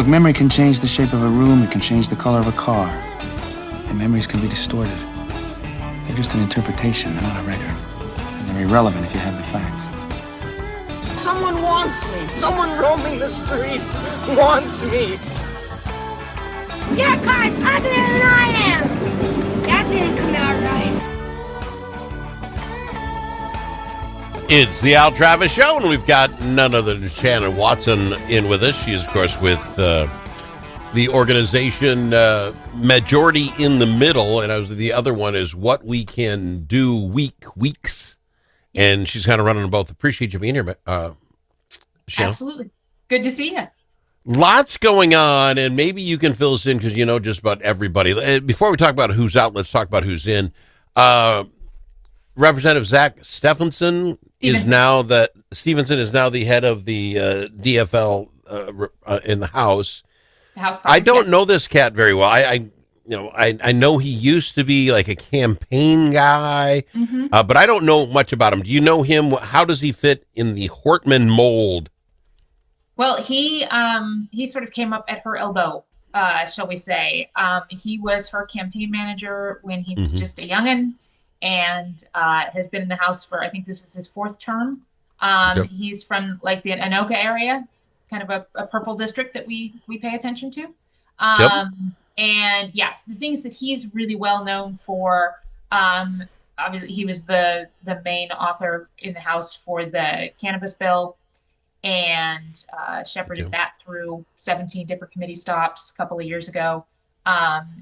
Look, memory can change the shape of a room, it can change the color of a car. And memories can be distorted. They're just an interpretation, they're not a record. And they're irrelevant if you have the facts. Someone wants me. Someone roaming the streets wants me. Your car's uglier than I am. That didn't come out right. It's the Al Travis Show, and we've got none other than Shannon Watson in with us. She is, of course, with the organization Majority in the Middle, and the other one is What We Can Do Weeks. Yes. And she's kind of running them both. Appreciate you being here, Shannon. Absolutely. Good to see you. Lots going on, and maybe you can fill us in because you know just about everybody. Before we talk about who's out, let's talk about who's in. Representative Zach Stevenson is now the head of the DFL in the House. The House I don't know this cat very well. I know he used to be like a campaign guy, but I don't know much about him. Do you know him? How does he fit in the Hortman mold? Well, he sort of came up at her elbow, shall we say. He was her campaign manager when he was just a youngin', and has been in the House for, I think this is his fourth term. Yep. He's from like the Anoka area, kind of a purple district that we pay attention to. Yep. And yeah, the things that he's really well known for, obviously he was the main author in the House for the cannabis bill, and shepherded that through 17 different committee stops a couple of years ago.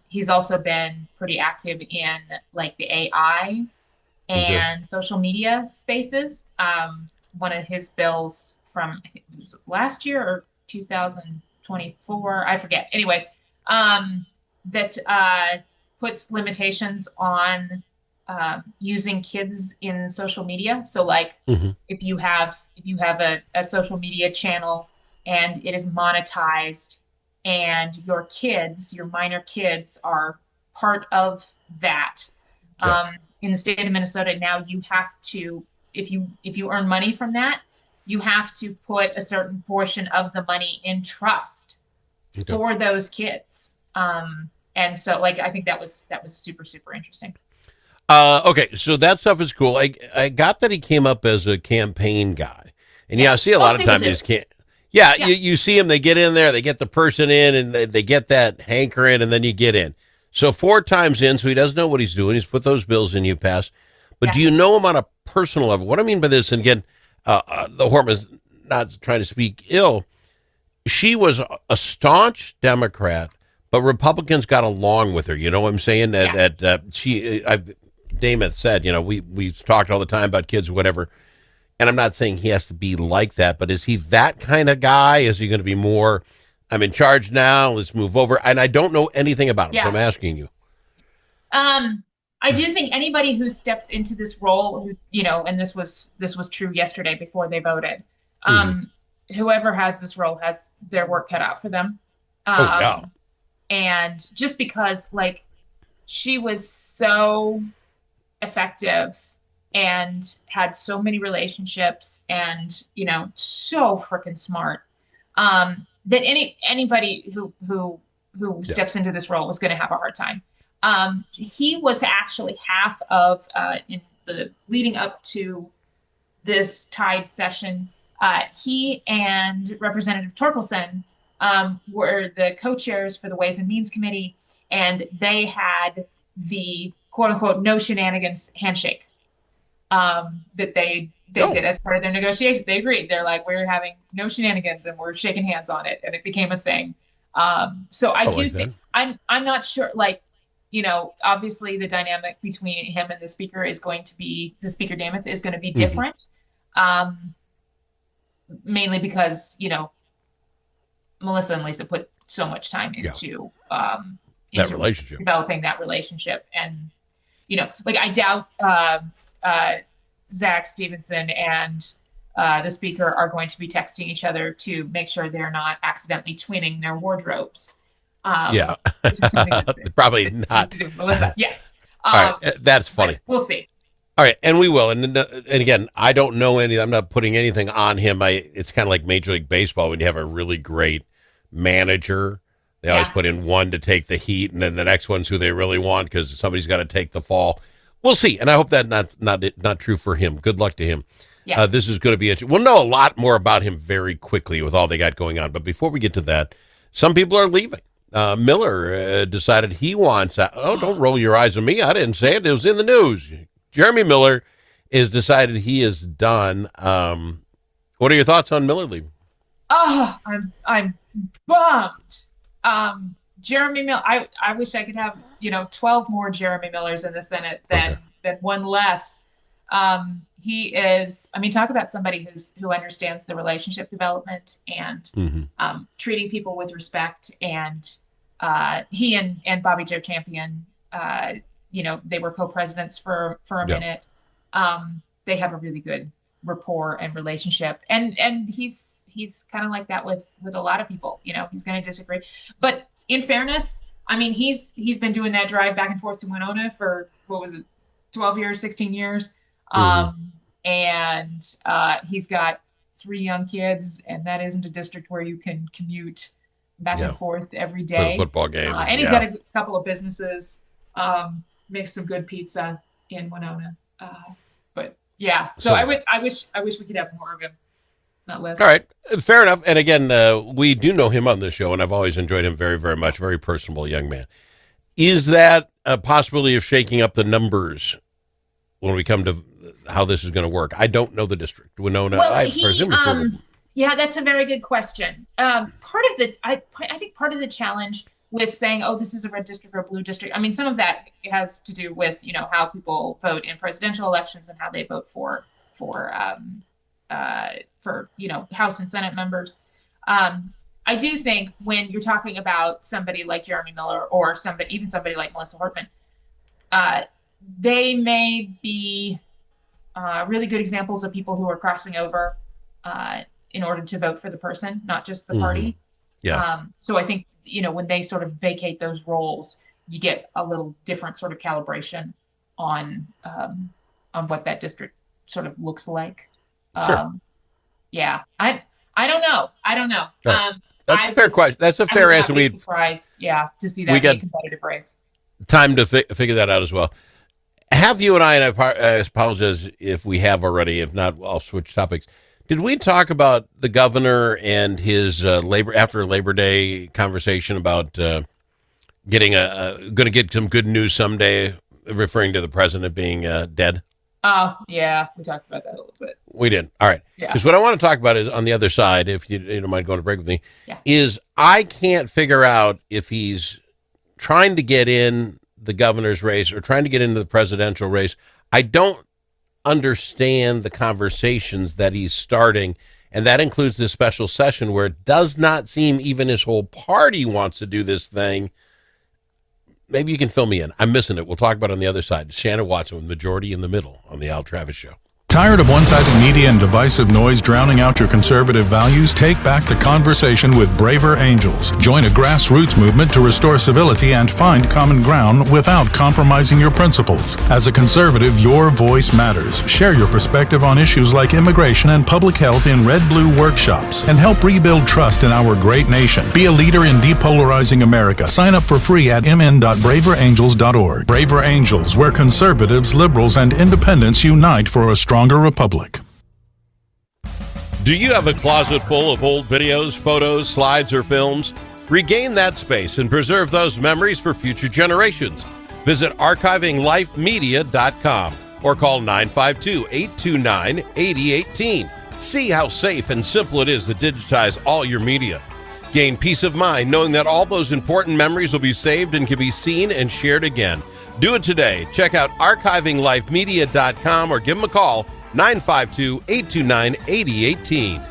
He's also been pretty active in like the AI and social media spaces. One of his bills from, I think it was last year or 2024, I forget. Anyways, that puts limitations on using kids in social media. So like if you have a social media channel and it is monetized, and your minor kids are part of that. In the state of Minnesota now, you have to, if you earn money from that, you have to put a certain portion of the money in trust for those kids. And so like, I think that was super, super interesting. Okay, so that stuff is cool. I got that he came up as a campaign guy. And I see a lot of times these can't. Yeah, yeah. You see them, they get in there, they get the person in, and they get that hankering, and then you get in. So 4 times in, so he doesn't know what he's doing. He's put those bills in, you pass. But do you know him on a personal level? What I mean by this, and again, the Hortman's not trying to speak ill, she was a staunch Democrat, but Republicans got along with her. You know what I'm saying? Damon said, we talked all the time about kids or whatever. And I'm not saying he has to be like that, but is he that kind of guy? Is he going to be more, I'm in charge now, let's move over? And I don't know anything about him, so I'm asking you. I do think anybody who steps into this role, and this was true yesterday before they voted, whoever has this role has their work cut out for them. And just because, like, she was so effective and had so many relationships and, so freaking smart, that anybody who steps into this role was going to have a hard time. He was actually half of, in the leading up to this tied session, he and Representative Torkelson were the co-chairs for the Ways and Means Committee, and they had the quote-unquote no shenanigans handshake that they did as part of their negotiation. They agreed. They're like, we're having no shenanigans and we're shaking hands on it, and it became a thing. So I do think I'm not sure, like, obviously the dynamic between him and the speaker is going to be, the Speaker Namath is going to be different. Mainly because, Melissa and Lisa put so much time into that relationship, developing that relationship. And, like, I doubt Zach Stevenson and the speaker are going to be texting each other to make sure they're not accidentally twinning their wardrobes. Probably not. Melissa. Yes. All right. That's funny. We'll see. All right. And we will. And again, I don't know I'm not putting anything on him. It's kind of like Major League Baseball when you have a really great manager. They always Yeah. put in one to take the heat, and then the next one's who they really want because somebody's got to take the fall. We'll see, and I hope that's not true for him. Good luck to him. Yeah. This is going to be interesting. We'll know a lot more about him very quickly with all they got going on. But before we get to that, some people are leaving. Miller decided he wants out. Oh, don't roll your eyes at me. I didn't say it. It was in the news. Jeremy Miller has decided he is done. What are your thoughts on Miller leaving? Oh, I'm bummed. Jeremy Miller. I wish I could have 12 more Jeremy Millers in the Senate than one less. He is. I mean, talk about somebody who understands the relationship development and treating people with respect. And he and Bobby Joe Champion, they were co-presidents for a minute. They have a really good rapport and relationship, and he's kind of like that with a lot of people. He's going to disagree, but in fairness, I mean, he's been doing that drive back and forth to Winona for what was it, 12 years, 16 years. And he's got 3 young kids, and that isn't a district where you can commute back and forth every day. For the football game. And he's got a couple of businesses, makes some good pizza in Winona. But yeah, so I wish we could have more of him. Not less. All right, fair enough. And again, we do know him on this show, and I've always enjoyed him very, very much. Very personable young man. Is that a possibility of shaking up the numbers when we come to how this is going to work? I don't know the district. Winona, well, I presume it's sort of... Yeah, that's a very good question. I think part of the challenge with saying, oh, this is a red district or a blue district, I mean, some of that has to do with, how people vote in presidential elections and how they vote for House and Senate members. I do think when you're talking about somebody like Jeremy Miller or even somebody like Melissa Hortman, they may be really good examples of people who are crossing over in order to vote for the person, not just the party. Yeah. So I think, when they sort of vacate those roles, you get a little different sort of calibration on what that district sort of looks like. Sure. Yeah. I don't know. Right. That's a fair question. That's a fair answer. We'd be surprised, to see that be a competitive race. Time to figure that out as well. Have you and I apologize if we have already. If not, I'll switch topics. Did we talk about the governor and his after Labor Day conversation about going to get some good news someday, referring to the president being dead? Oh, yeah. We talked about that a little bit. We did. All right. Because what I want to talk about is on the other side, if you don't mind going to break with me, is I can't figure out if he's trying to get in the governor's race or trying to get into the presidential race. I don't understand the conversations that he's starting, and that includes this special session where it does not seem even his whole party wants to do this thing. Maybe you can fill me in. I'm missing it. We'll talk about it on the other side. Shannon Watson with Majority in the Middle on the Al Travis Show. Tired of one-sided media and divisive noise drowning out your conservative values? Take back the conversation with Braver Angels. Join a grassroots movement to restore civility and find common ground without compromising your principles. As a conservative, your voice matters. Share your perspective on issues like immigration and public health in Red-Blue workshops and help rebuild trust in our great nation. Be a leader in depolarizing America. Sign up for free at mn.braverangels.org. Braver Angels, where conservatives, liberals, and independents unite for a stronger republic. Do you have a closet full of old videos, photos, slides, or films? Regain that space and preserve those memories for future generations. Visit archivinglifemedia.com or call 952-829-8018. See how safe and simple it is to digitize all your media. Gain peace of mind knowing that all those important memories will be saved and can be seen and shared again. Do it today. Check out archivinglifemedia.com or give them a call, 952-829-8018.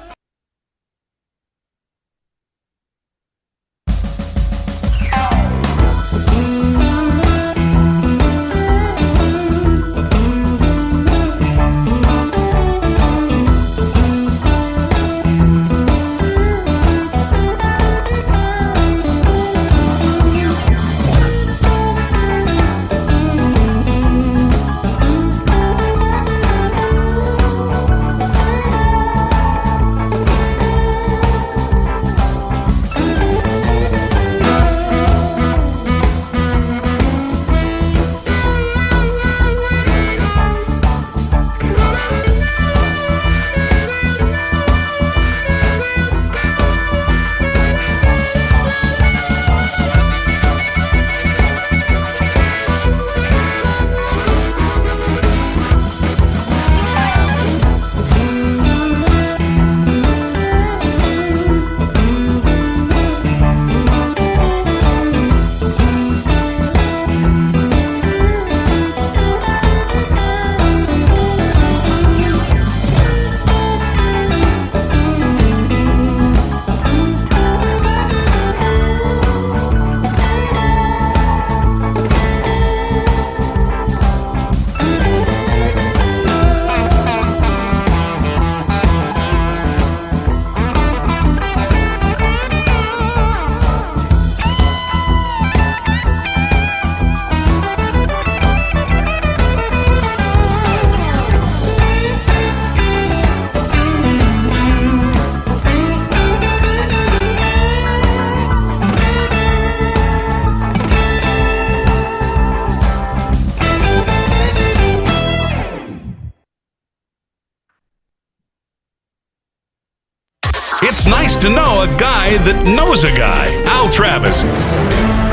It's nice to know a guy that knows a guy. Al Travis.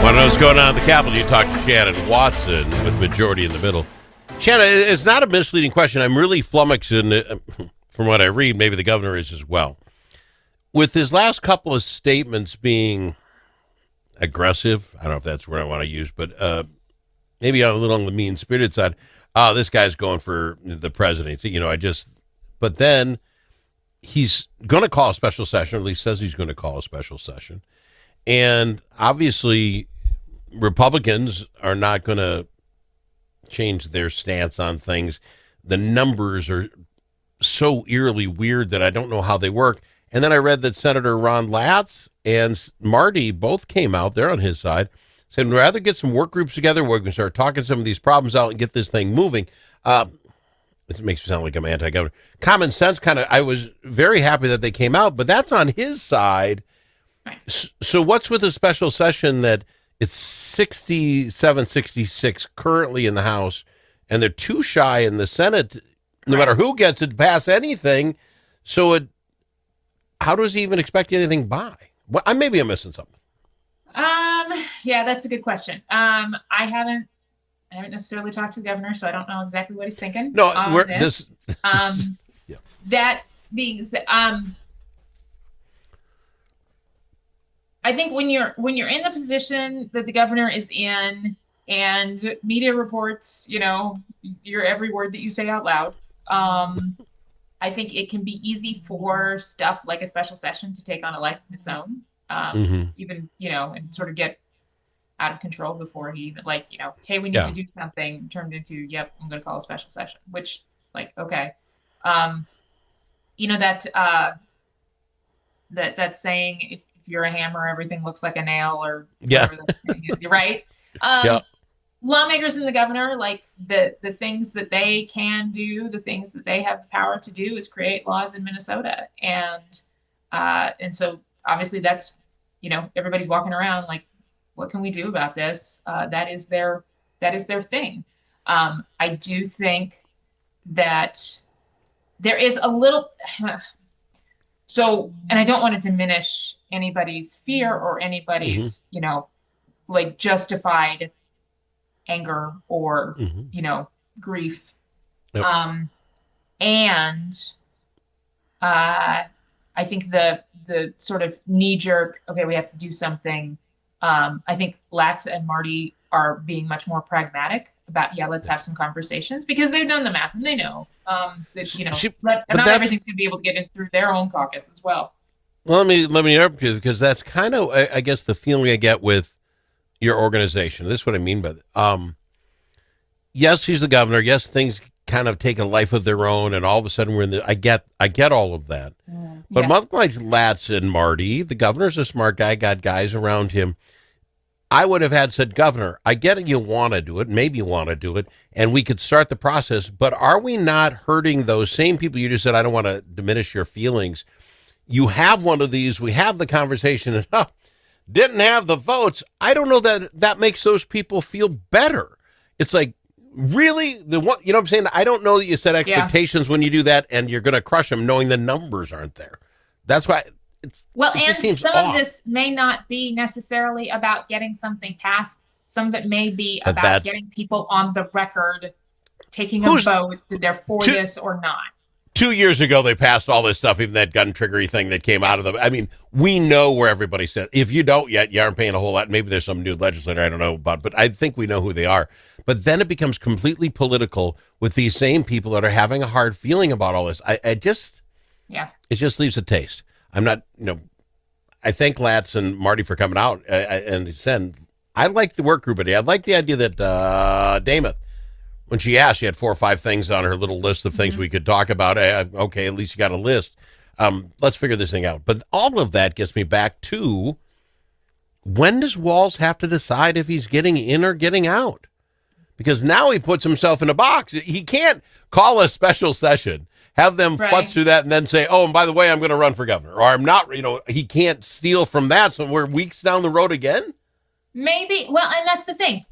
Want to know what's going on at the Capitol? You talk to Shannon Watson with Majority in the Middle. Shannon, it's not a misleading question. I'm really flummoxing from what I read. Maybe the governor is as well. With his last couple of statements being aggressive, I don't know if that's what I want to use, but maybe a little on the mean-spirited side. This guy's going for the presidency. But then he's going to call a special session, or at least says he's going to call a special session. And obviously, Republicans are not going to change their stance on things. The numbers are so eerily weird that I don't know how they work. And then I read that Senator Ron Latz and Marty both came out, they're on his side, said, we'd rather get some work groups together where we can start talking some of these problems out and get this thing moving. It makes me sound like I'm anti-governor. Common sense I was very happy that they came out, but that's on his side. Right. So what's with a special session that it's 67, 66 currently in the House, and they're too shy in the Senate, no matter who gets it, to pass anything. So how does he even expect anything by? Well, maybe I'm missing something. Yeah, that's a good question. I haven't necessarily talked to the governor, so I don't know exactly what he's thinking. No, yeah. That being said, I think when you're in the position that the governor is in, and media reports, your every word that you say out loud, I think it can be easy for stuff like a special session to take on a life of its own, even, and sort of get out of control before he even, hey, we need to do something, turned into, yep, I'm going to call a special session, which, okay. That saying, if you're a hammer, everything looks like a nail, or whatever the thing is, you're right. Lawmakers and the governor, the things that they can do, the things that they have the power to do is create laws in Minnesota. And so obviously that's, everybody's walking around what can we do about this? That is their thing. I do think that there is a little, and I don't want to diminish anybody's fear or anybody's, justified anger or, grief. Yep. I think the sort of knee jerk, okay, we have to do something. I think Latz and Marty are being much more pragmatic about, let's have some conversations, because they've done the math and they know that, not everything's going to be able to get in through their own caucus as well. Well, let me interrupt you, because that's kind of, I guess, the feeling I get with your organization. This is what I mean by that. Yes, he's the governor. Yes, things kind of take a life of their own, and all of a sudden we're in the. I get all of that. But much like Latz and Marty, the governor's a smart guy, got guys around him. I would have said, Governor, I get it, you want to do it, maybe you want to do it, and we could start the process, but are we not hurting those same people? You just said, I don't want to diminish your feelings. You have one of these, we have the conversation, and didn't have the votes. I don't know that makes those people feel better. It's like, really? You know what I'm saying? I don't know that you set expectations when you do that, and you're going to crush them knowing the numbers aren't there. That's why. Some of this may not be necessarily about getting something passed. Some of it may be about getting people on the record, taking a vote that they're for this or not. 2 years ago, they passed all this stuff, even that gun triggery thing that came out of them. I mean, we know where everybody said. If you don't yet, you aren't paying a whole lot. Maybe there's some new legislator I don't know about, but I think we know who they are. But then it becomes completely political with these same people that are having a hard feeling about all this. It just leaves a taste. I'm not, I thank Latz and Marty for coming out and said, I like the work group idea. I like the idea that Dameth, when she asked, she had 4 or 5 things on her little list of things we could talk about. Okay, at least you got a list. Let's figure this thing out. But all of that gets me back to, when does Walz have to decide if he's getting in or getting out? Because now he puts himself in a box. He can't call a special session, have them futz through that, and then say, oh, and by the way, I'm going to run for governor. Or I'm not, he can't steal from that. So we're weeks down the road again? Maybe. Well, and that's the thing.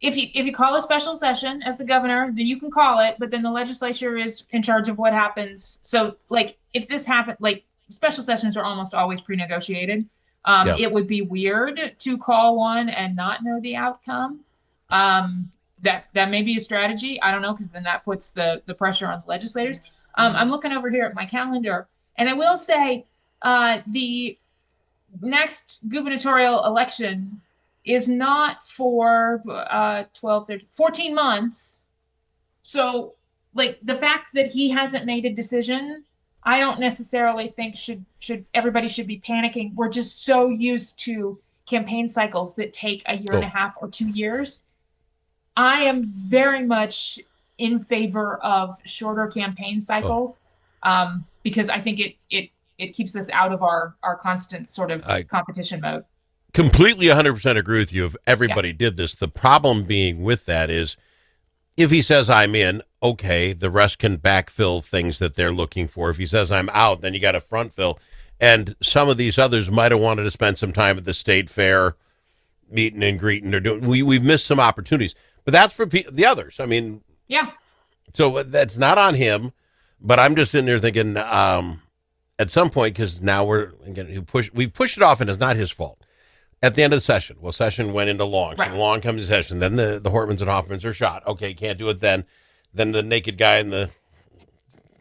If you call a special session as the governor, then you can call it, but then the legislature is in charge of what happens. So, if this happened, special sessions are almost always pre-negotiated. Yeah. It would be weird to call one and not know the outcome. That may be a strategy. I don't know, because then that puts the pressure on the legislators. I'm looking over here at my calendar, and I will say the next gubernatorial election is not for 12, 13, 14 months. So, like, the fact that he hasn't made a decision, I don't necessarily think should everybody should be panicking. We're just so used to campaign cycles that take a year and a half or 2 years. I am very much in favor of shorter campaign cycles because I think it keeps us out of our constant sort of competition mode. Completely 100% agree with you if everybody did this. The problem being with that is if he says I'm in, okay, the rest can backfill things that they're looking for. If he says I'm out, then you got to front fill. And some of these others might have wanted to spend some time at the state fair meeting and greeting or doing. We've missed some opportunities. But that's for the others. I mean, yeah. So that's not on him, but I'm just sitting there thinking at some point, because now we've pushed it off and it's not his fault. At the end of the session, session went into long. Right. So long comes the session. Then the Hortmans and Hoffmans are shot. Okay, can't do it then. Then the naked guy in the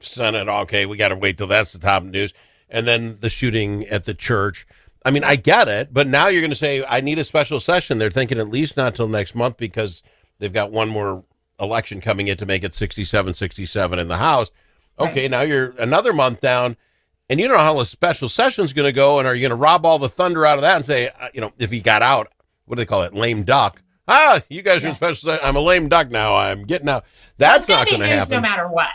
Senate, okay, we got to wait till that's the top news. And then the shooting at the church. I mean, I get it, but now you're going to say, I need a special session. They're thinking at least not till next month because they've got one more election coming in to make it 67 in the House. Okay, Now you're another month down, and you don't know how the special session's going to go, and are you going to rob all the thunder out of that and say, if he got out, what do they call it, lame duck? You guys are in special session. I'm a lame duck now. I'm getting out. That's not going to happen. No matter what.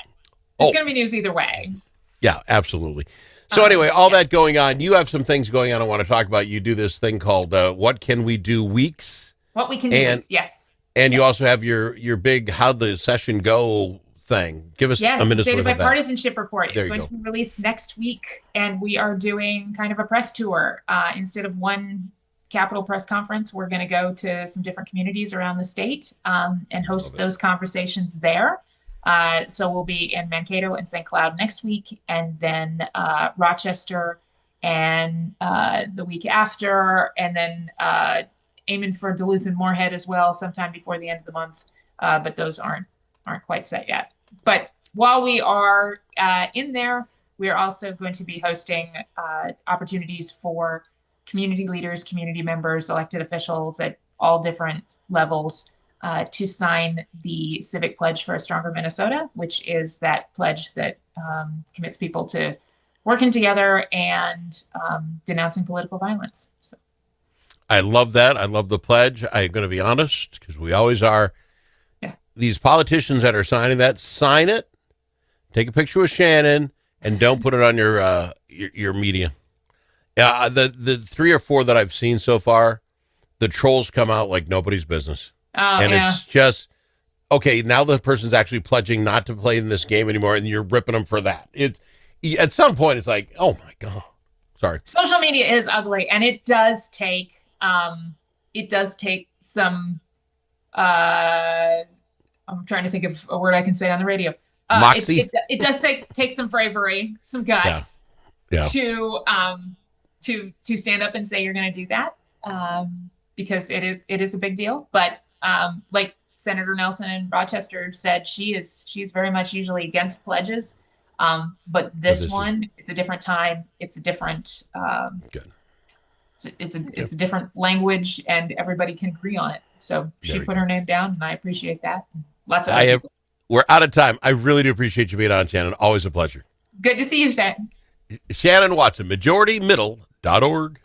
It's going to be news either way. Yeah, absolutely. So anyway, all that going on, you have some things going on I want to talk about. You do this thing called What Can We Do Weeks. What We Can Do Weeks, yes. And you also have your big How'd the Session Go thing. Give us a minute's State of worth of that. Bipartisanship Report. It's going to be released next week, and we are doing kind of a press tour. Instead of one Capitol press conference, we're going to go to some different communities around the state and host those conversations there. So we'll be in Mankato and St. Cloud next week, and then Rochester and the week after, and then aiming for Duluth and Moorhead as well sometime before the end of the month. But those aren't quite set yet. But while we are in there, we are also going to be hosting opportunities for community leaders, community members, elected officials at all different levels to sign the Civic Pledge for a Stronger Minnesota, which is that pledge that commits people to working together and denouncing political violence. So. I love that. I love the pledge. I'm going to be honest, because we always are. Yeah. These politicians that are signing that, sign it, take a picture with Shannon, and don't put it on your media. The 3 or 4 that I've seen so far, the trolls come out like nobody's business. It's just, okay, now the person's actually pledging not to play in this game anymore, and you're ripping them for that. At some point, it's like, oh my God. Sorry. Social media is ugly, and it does take some, I'm trying to think of a word I can say on the radio. Moxie? It does take some bravery, some guts to stand up and say you're going to do that, because it is a big deal. But like Senator Nelson in Rochester said, she's very much usually against pledges. But this one, it's a different time. It's a different, good. It's a different language, and everybody can agree on it. So she put her name down, and I appreciate that. Lots of people. We're out of time. I really do appreciate you being on, Shannon. Always a pleasure. Good to see you, Shannon. Shannon Watson, majoritymiddle.org.